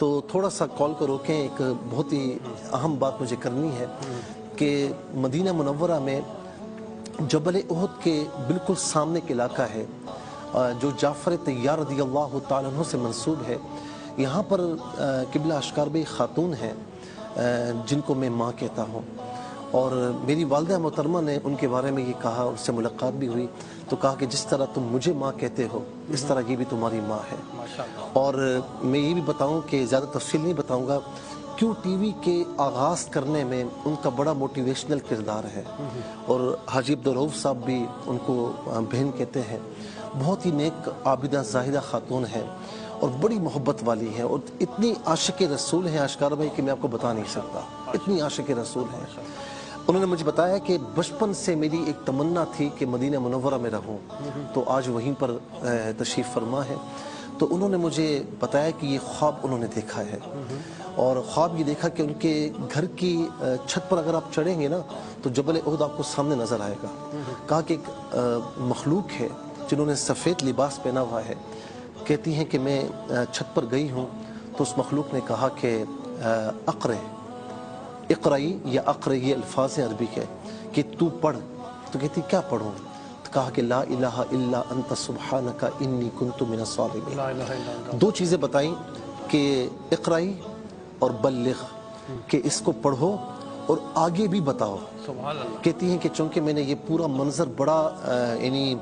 تو تھوڑا سا کال کو روکیں، ایک بہت ہی اہم بات مجھے کرنی ہے کہ مدینہ منورہ میں جبل احد کے بالکل سامنے کے علاقہ ہے جو جعفر طیار رضی اللہ تعالیٰ عنہ سے منسوب ہے. یہاں پر قبلہ اشکار بے خاتون ہیں جن کو میں ماں کہتا ہوں، اور میری والدہ محترمہ نے ان کے بارے میں یہ کہا، اس سے ملاقات بھی ہوئی تو کہا کہ جس طرح تم مجھے ماں کہتے ہو اس طرح یہ بھی تمہاری ماں ہے. اور میں یہ بھی بتاؤں کہ زیادہ تفصیل نہیں بتاؤں گا، کیوں ٹی وی کے آغاز کرنے میں ان کا بڑا موٹیویشنل کردار ہے، اور حاجی عبدالرؤف صاحب بھی ان کو بہن کہتے ہیں. بہت ہی نیک عابدہ زاہدہ خاتون ہے اور بڑی محبت والی ہے، اور اتنی عاشق رسول ہیں اشکار بھائی کہ میں آپ کو بتا نہیں سکتا، اتنی عاشق رسول ہیں. انہوں نے مجھے بتایا کہ بچپن سے میری ایک تمنا تھی کہ مدینہ منورہ میں رہوں، تو آج وہیں پر تشریف فرما ہے. تو انہوں نے مجھے بتایا کہ یہ خواب انہوں نے دیکھا ہے، اور خواب یہ دیکھا کہ ان کے گھر کی چھت پر اگر آپ چڑھیں گے نا تو جبل احد آپ کو سامنے نظر آئے گا. کہا کہ ایک مخلوق ہے جنہوں نے سفید لباس پہنا ہوا ہے، کہتی ہیں کہ میں چھت پر گئی ہوں تو اس مخلوق نے کہا کہ اقرئی یا اقرئی، یہ الفاظ عربی کے کہ تو پڑھ. تو کہتی کیا پڑھوں؟ تو کہا کہ لا الہ الا انت سبحانک انی کنت من الظالمین. دو چیزیں بتائیں کہ اقرئی اور بلغ، کہ اس کو پڑھو اور آگے بھی بتاؤ. کہتی ہیں کہ چونکہ میں نے یہ پورا منظر بڑا یعنی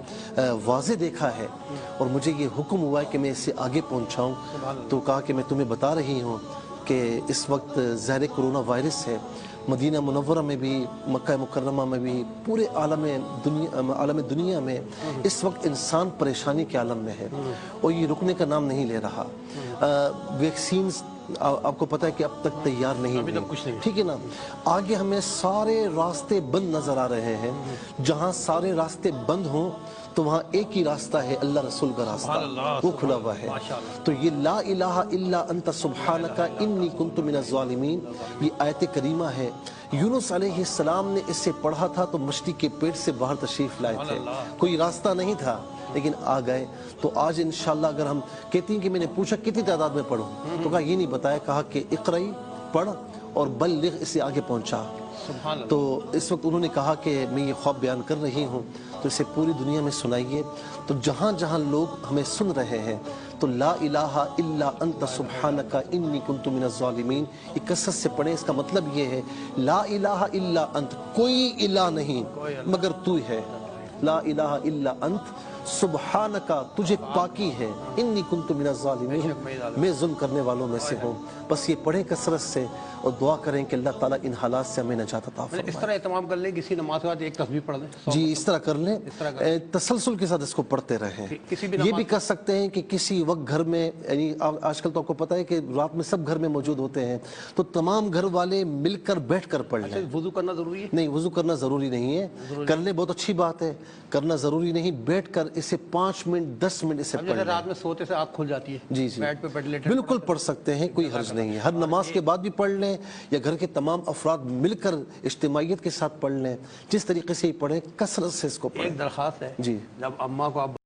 واضح دیکھا ہے اور مجھے یہ حکم ہوا ہے کہ میں اسے آگے پہنچاؤں، تو کہا کہ میں تمہیں بتا رہی ہوں کہ اس وقت زہر کرونا وائرس ہے. مدینہ منورہ میں بھی، مکہ مکرمہ میں بھی، پورے عالم دنیا میں اس وقت انسان پریشانی کے عالم میں ہے اور یہ رکنے کا نام نہیں لے رہا. ویکسینز آپ کو پتہ ہے کہ اب تک تیار نہیں ہوئی، ٹھیک ہے نا. آگے ہمیں سارے راستے بند نظر آ رہے ہیں. جہاں سارے راستے بند ہوں تو وہاں ایک ہی راستہ ہے، اللہ رسول کا راستہ، وہ کھلا ہوا ہے. تو یہ لا الہ الا انت سبحانک انی کنت من الظالمین، یہ آیت کریمہ ہے. یونس علیہ السلام نے اس سے پڑھا تھا تو مچھلی کے پیٹ سے باہر تشریف لائے تھے، کوئی راستہ نہیں تھا لیکن آ گئے. تو آج انشاءاللہ اگر ہم کہتی ہیں کہ میں نے پوچھا کتنی تعداد میں پڑھوں، تو کہا یہ نہیں بتایا، کہا کہ اقرئی پڑھ اور بلغ، اسے آگے پہنچا. تو اس وقت انہوں نے کہا کہ میں یہ خواب بیان کر رہی ہوں تو اسے پوری دنیا میں سنائیے. تو جہاں جہاں لوگ ہمیں سن رہے ہیں تو لا الہ الا انت سبحانک انی کنت من الظالمین یہ کثرت سے پڑھیں. اس کا مطلب یہ ہے لا الہ الا انت، کوئی الہ نہیں مگر تو ہے. لا الہ الا انت سبحانک، تجھے پاکی ہے، انی کنت من الظالمین، میں ظلم کرنے والوں میں سے ہوں. بس یہ پڑھیں کثرت سے اور دعا کریں کہ اللہ تعالیٰ ان حالات سے ہمیں نجات عطا فرمائے. اس طرح اہتمام کر لیں کسی نماز کے بعد ایک تسبیح پڑھ لیں. جی اس طرح کر لیں، تسلسل کے ساتھ اس کو پڑھتے رہیں. یہ بھی کر سکتے ہیں کہ کسی وقت گھر میں، یعنی آج کل تو آپ کو پتہ ہے کہ رات میں سب گھر میں موجود ہوتے ہیں، تو تمام گھر والے مل کر بیٹھ کر پڑھ لیں. وضو کرنا ضروری ہے؟ نہیں، وضو کرنا ضروری نہیں ہے. کر لیں بہت اچھی بات ہے، کرنا ضروری نہیں. بیٹھ کر اسے 5 منٹ 10 منٹ اسے پڑھ لیں. رات میں سوتے سے آنکھ کھل جاتی ہے، جی جی بالکل پڑھ سکتے ہیں، کوئی حرج نہیں ہے. ہر نماز کے بعد بھی پڑھ لیں یا گھر کے تمام افراد مل کر اجتماعیت کے ساتھ پڑھ لیں. جس طریقے سے ہی پڑھیں کثرت سے اس کو پڑھیں. ایک درخواست ہے، جی جب اماں کو آپ